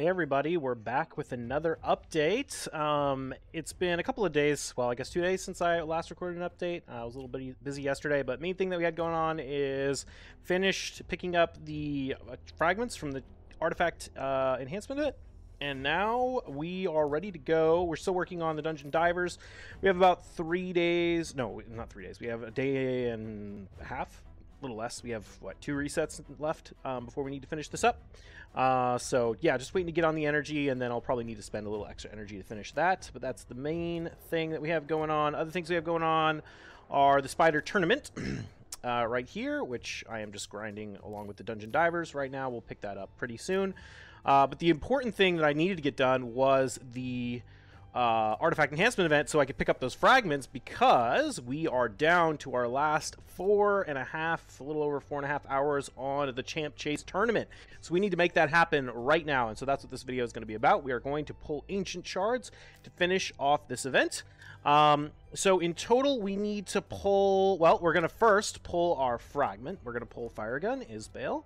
Hey everybody, we're back with another update. It's been a couple of days, well I guess 2 days since I last recorded an update. I was a little bit busy yesterday, but main thing that we had going on is finished picking up the fragments from the artifact enhancement of it. And now we are ready to go. We're still working on the dungeon divers. We have about 3 days, no, not 3 days. We have a day and a half, a little less. We have, what, 2 resets left before we need to finish this up. So yeah, just waiting to get on the energy, and then I'll probably need to spend a little extra energy to finish that. But that's the main thing that we have going on. Other things we have going on are the spider tournament right here, which I am just grinding along with the dungeon divers right now. We'll pick that up pretty soon. But the important thing that I needed to get done was the artifact enhancement event, so I could pick up those fragments, because we are down to our last 4.5, a little over 4.5 hours on the Champ Chase tournament. So we need to make that happen right now, and so that's what this video is going to be about. We are going to pull ancient shards to finish off this event. So in total, we need to pull, well, we're going to first pull our fragment. We're going to pull Fire Gun, Isbale.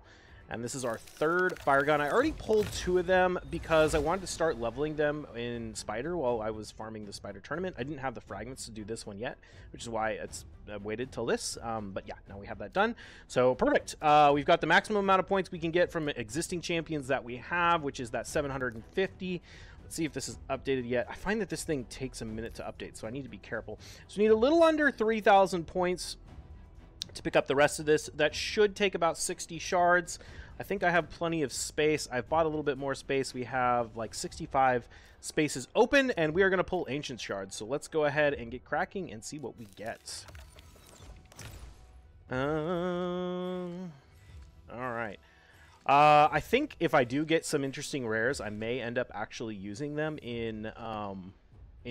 And this is our third fire gun. I already pulled 2 of them because I wanted to start leveling them in Spider while I was farming the Spider tournament. I didn't have the fragments to do this one yet, which is why I waited till this. But yeah, now we have that done. So perfect. We've got the maximum amount of points we can get from existing champions that we have, which is that 750. Let's see if this is updated yet. I find that this thing takes a minute to update, so I need to be careful. So we need a little under 3,000 points to pick up the rest of this. That should take about 60 shards. I think I have plenty of space. I've bought a little bit more space. We have like 65 spaces open, and we are going to pull ancient shards. So let's go ahead and get cracking and see what we get. All right. I think if I do get some interesting rares, I may end up actually using them in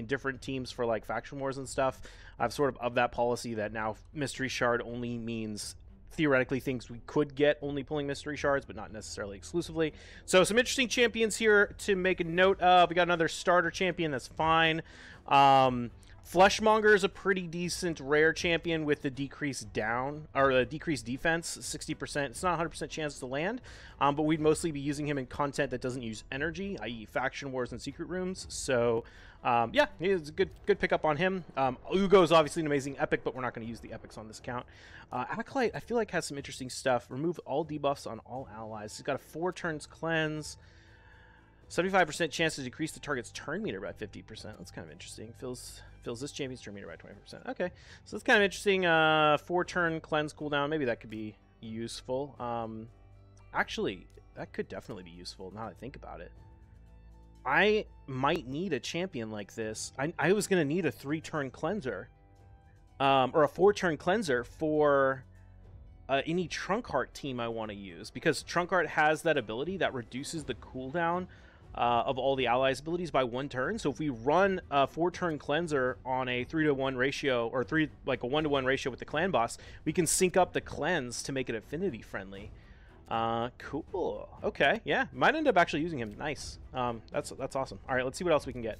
different teams for like faction wars and stuff. I've sort of that policy that now mystery shard only means theoretically things we could get only pulling mystery shards, but not necessarily exclusively. So some interesting champions here to make a note of. We got another starter champion, that's fine. Fleshmonger is a pretty decent rare champion with the decreased down, or the decreased defense, 60%. It's not 100% chance to land, but we'd mostly be using him in content that doesn't use energy, i.e. faction wars and secret rooms. So yeah, it's a good pickup on him. Ugo is obviously an amazing epic, but we're not going to use the epics on this count. Acolyte, I feel like, has some interesting stuff. Remove all debuffs on all allies. He's got a 4 turns cleanse. 75% chance to decrease the target's turn meter by 50%. That's kind of interesting. Fills this champion's turn meter by 20%. Okay, so that's kind of interesting. 4-turn cleanse cooldown. Maybe that could be useful. Actually, that could definitely be useful now that I think about it. I might need a champion like this. I was going to need a 3-turn cleanser. Or a 4-turn cleanser for any Trunkheart team I want to use. Because Trunkheart has that ability that reduces the cooldown of all the allies' abilities by 1 turn. So if we run a 4-turn cleanser on a 3-to-1 ratio, or like a 1-to-1 ratio with the clan boss, we can sync up the cleanse to make it affinity friendly. Cool. Okay, yeah, might end up actually using him. Nice. That's awesome. All right, let's see what else we can get.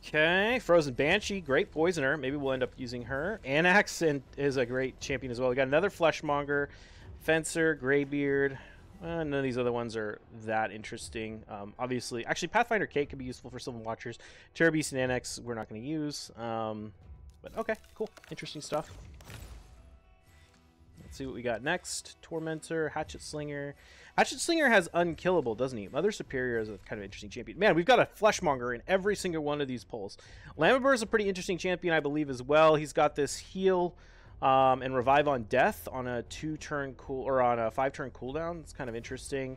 Okay, Frozen Banshee, great poisoner. Maybe we'll end up using her. Anax is a great champion as well. We got another Fleshmonger, Fencer, Greybeard. None of these other ones are that interesting. Obviously, actually, Pathfinder Kate could be useful for Sylvan Watchers. Terror Beast and Anax we're not going to use. But okay, cool. Interesting stuff. Let's see what we got next. Tormentor, Hatchet Slinger. Hatchet Slinger has Unkillable, doesn't he? Mother Superior is a kind of interesting champion. Man, we've got a Fleshmonger in every single one of these pulls. Lamabur is a pretty interesting champion, I believe, as well. He's got this heal and revive on death on a 2-turn cool, or on a 5-turn cooldown. It's kind of interesting.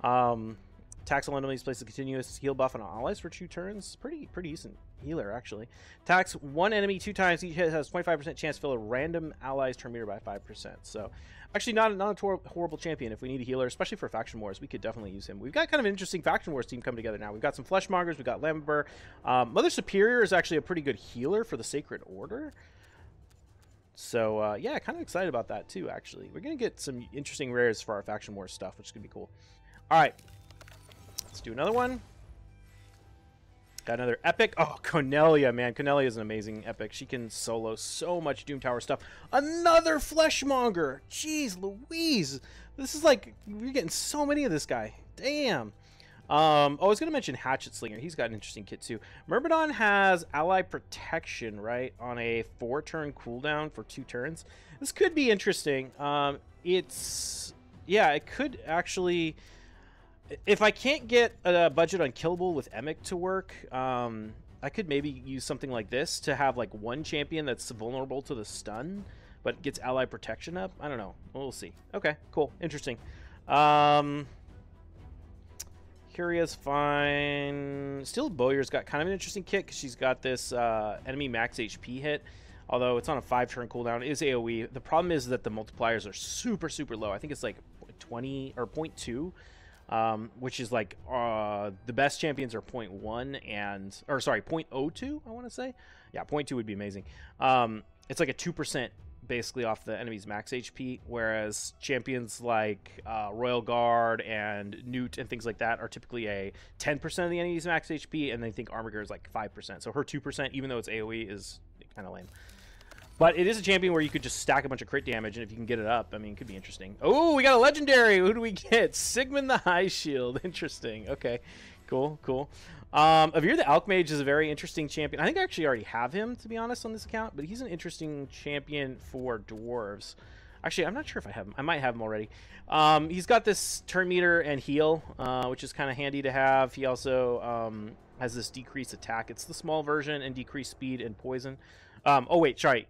Attacks all enemies, places a continuous heal buff on allies for 2 turns. Pretty decent healer, actually. Attacks 1 enemy 2 times. Each hit has 25% chance to fill a random ally's turn meter by 5%. So, actually, not a horrible champion if we need a healer, especially for faction wars. We could definitely use him. We've got kind of an interesting faction wars team coming together now. We've got some Fleshmongers. We've got Lamabur. Mother Superior is actually a pretty good healer for the Sacred Order. So, yeah, kind of excited about that, too, actually. We're going to get some interesting rares for our faction wars stuff, which is going to be cool. All right. Let's do another one. Got another epic. Oh, Cornelia, man. Cornelia is an amazing epic. She can solo so much Doom Tower stuff. Another Fleshmonger. Jeez Louise. This is like, we're getting so many of this guy. Damn. I was going to mention Hatchet Slinger. He's got an interesting kit too. Myrmidon has ally protection, right? On a 4-turn cooldown for 2 turns. This could be interesting. Yeah, it could actually... If I can't get a budget on Killable with Emic to work, I could maybe use something like this to have like one champion that's vulnerable to the stun, but gets ally protection up. I don't know. We'll see. Okay, cool. Interesting. Kyria's fine. Still, Bowyer's got kind of an interesting kit because she's got this enemy max HP hit. Although it's on a 5-turn cooldown, it is AoE. The problem is that the multipliers are super, super low. I think it's like 20 or 0.2. Which is like the best champions are 0.1 and or sorry 0.02 I want to say. Yeah, 0.2 would be amazing. It's like a 2% basically off the enemy's max HP, whereas champions like Royal Guard and Newt and things like that are typically a 10% of the enemy's max HP, and they think Armiger is like 5%. So her 2%, even though it's AoE, is kind of lame. But it is a champion where you could just stack a bunch of crit damage, and if you can get it up, I mean, it could be interesting. Oh, we got a legendary. Who do we get? Sigmund the High Shield. Interesting. Okay, cool, cool. Avir the Alchemage is a very interesting champion. I think I actually already have him, to be honest, on this account, but he's an interesting champion for dwarves. Actually, I'm not sure if I have him. I might have him already. He's got this turn meter and heal, which is kind of handy to have. He also has this decreased attack. It's the small version, and decreased speed and poison. Oh, wait, sorry.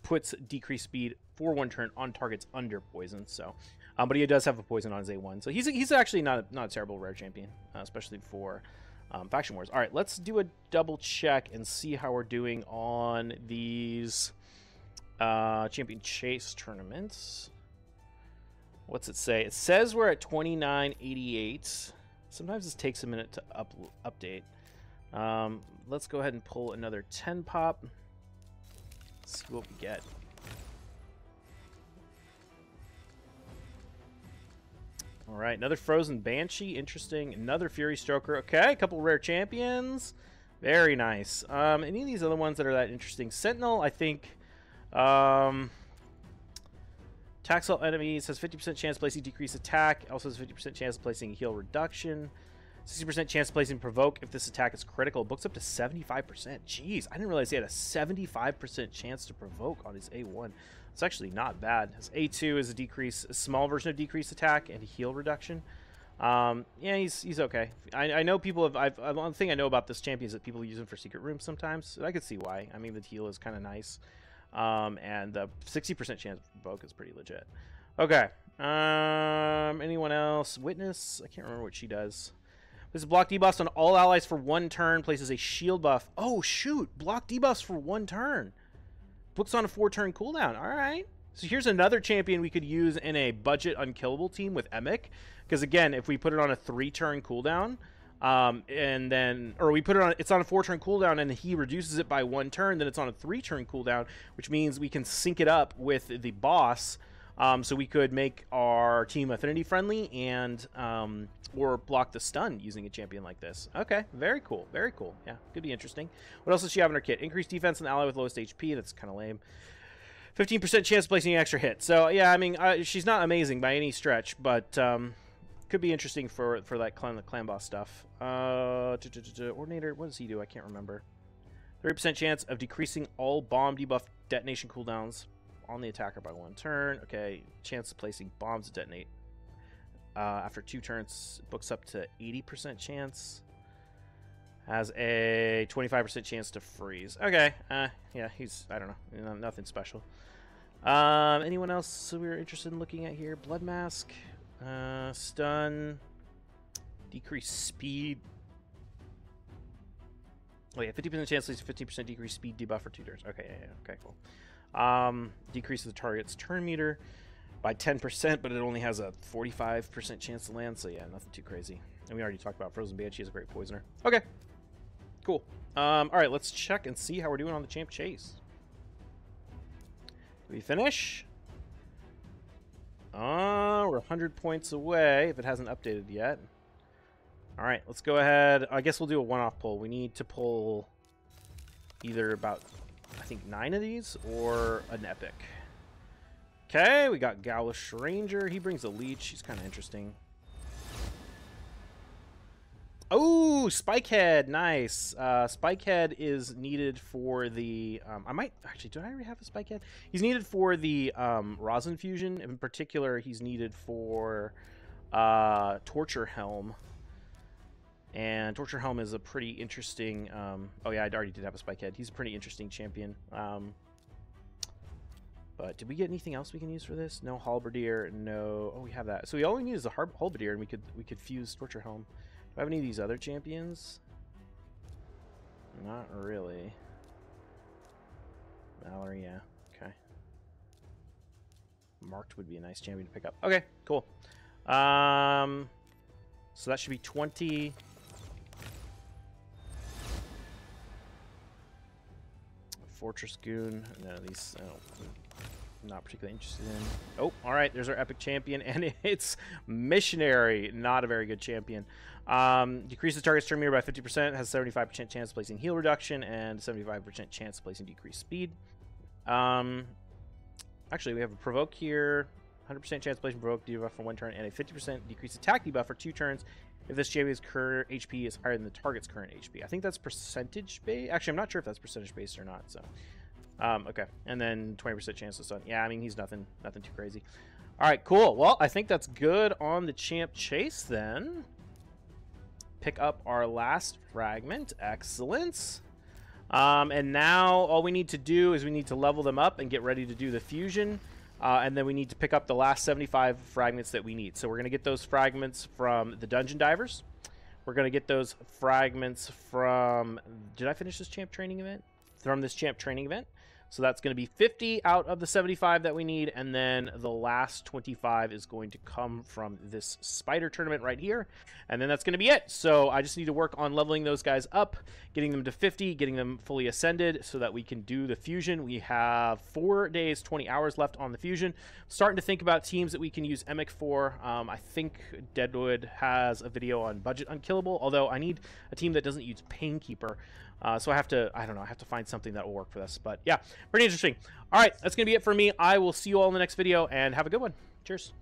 Puts decreased speed for 1 turn on targets under poison. So, but he does have a poison on his A1. So he's actually not a terrible rare champion, especially for faction wars. All right, let's do a double check and see how we're doing on these champion chase tournaments. What's it say? It says we're at 2988. Sometimes this takes a minute to update. Let's go ahead and pull another 10 pop. See what we get. All right, another Frozen Banshee. Interesting. Another Fury Stroker. Okay, a couple rare champions. Very nice. Any of these other ones that are that interesting? Sentinel, I think. Taxel enemies has 50% chance of placing decreased attack. Also has 50% chance of placing heal reduction. 60% chance of placing provoke if this attack is critical. Books up to 75%. Jeez, I didn't realize he had a 75% chance to provoke on his A1. It's actually not bad. His A2 is a small version of decreased attack and heal reduction. Yeah, he's okay. I know people have. One thing I know about this champion is that people use him for secret rooms sometimes. I could see why. I mean, the heal is kind of nice, and the 60% chance of provoke is pretty legit. Okay. Anyone else? Witness. I can't remember what she does. This is block debuffs on all allies for 1 turn. Places a shield buff. Oh, shoot. Block debuffs for 1 turn. Books on a 4-turn cooldown. All right. So here's another champion we could use in a budget unkillable team with Emic. Because, again, if we put it on a 3-turn cooldown, and then... Or we put it on... It's on a 4-turn cooldown, and he reduces it by 1 turn, then it's on a 3-turn cooldown, which means we can sync it up with the boss... so we could make our team affinity friendly and or block the stun using a champion like this. Okay, very cool, very cool. Yeah, could be interesting. What else does she have in her kit? Increased defense on the ally with lowest HP. That's kind of lame. 15% chance of placing an extra hit. So yeah, I mean, she's not amazing by any stretch, but could be interesting for that clan boss stuff. Ordinator, what does he do? I can't remember. 30% chance of decreasing all bomb debuff detonation cooldowns on the attacker by 1 turn. Okay, chance of placing bombs to detonate after 2 turns. Books up to 80% chance. Has a 25% chance to freeze. Okay, yeah, he's, I don't know, nothing special. Anyone else we were interested in looking at here? Blood Mask, stun, decreased speed. Oh yeah, 50% chance leads to 15% decreased speed debuff for 2 turns. Okay, yeah, okay, cool. Decreases the target's turn meter by 10%, but it only has a 45% chance to land, so yeah, nothing too crazy. And we already talked about Frozen Banshee is a great poisoner. Okay, cool. All right, let's check and see how we're doing on the champ chase. Did we finish? We're 100 points away if it hasn't updated yet. All right, let's go ahead. I guess we'll do a one-off pull. We need to pull either about, I think, 9 of these or an epic. Okay, we got Gaulish Ranger. He brings a leech. He's kind of interesting. Oh, Spikehead. Nice. Spikehead is needed for the... I might... Actually, do I already have a Spikehead? He's needed for the Rosin Fusion. In particular, he's needed for Torture Helm. And Torture Helm is a pretty interesting... oh, yeah, I already did have a Spikehead. He's a pretty interesting champion. But did we get anything else we can use for this? No Halberdier, no... Oh, we have that. So we only need is a Halberdier, and we could fuse Torture Helm. Do I have any of these other champions? Not really. Mallory, yeah. Okay. Marked would be a nice champion to pick up. Okay, cool. So that should be 20... Fortress Goon. No, these... I'm not particularly interested in. Oh, all right. There's our epic champion, and it's Missionary. Not a very good champion. Decreases target's turn meter by 50%. Has 75% chance of placing heal reduction and 75% chance of placing decreased speed. Actually, we have a provoke here. 100% chance of placing provoke debuff for 1 turn, and a 50% decreased attack debuff for 2 turns if this champion's current HP is higher than the target's current HP. I think that's percentage based. Actually, I'm not sure if that's percentage based or not. So. Okay, and then 20% chance of stun. Yeah, I mean, he's nothing too crazy. All right, cool. Well, I think that's good on the champ chase then. Pick up our last fragment. Excellence. And now all we need to do is we need to level them up and get ready to do the fusion. And then we need to pick up the last 75 fragments that we need. So we're going to get those fragments from the Dungeon Divers. We're going to get those fragments from... Did I finish this champ training event? From this champ training event. So that's going to be 50 out of the 75 that we need, and then the last 25 is going to come from this spider tournament right here, and then that's going to be it. So I just need to work on leveling those guys up, getting them to 50, getting them fully ascended so that we can do the fusion. We have 4 days, 20 hours left on the fusion. Starting to think about teams that we can use Emic for. I think Deadwood has a video on budget unkillable, although I need a team that doesn't use Painkeeper. So I have to, I don't know, I have to find something that will work for this. But yeah, pretty interesting. All right, that's going to be it for me. I will see you all in the next video, and have a good one. Cheers.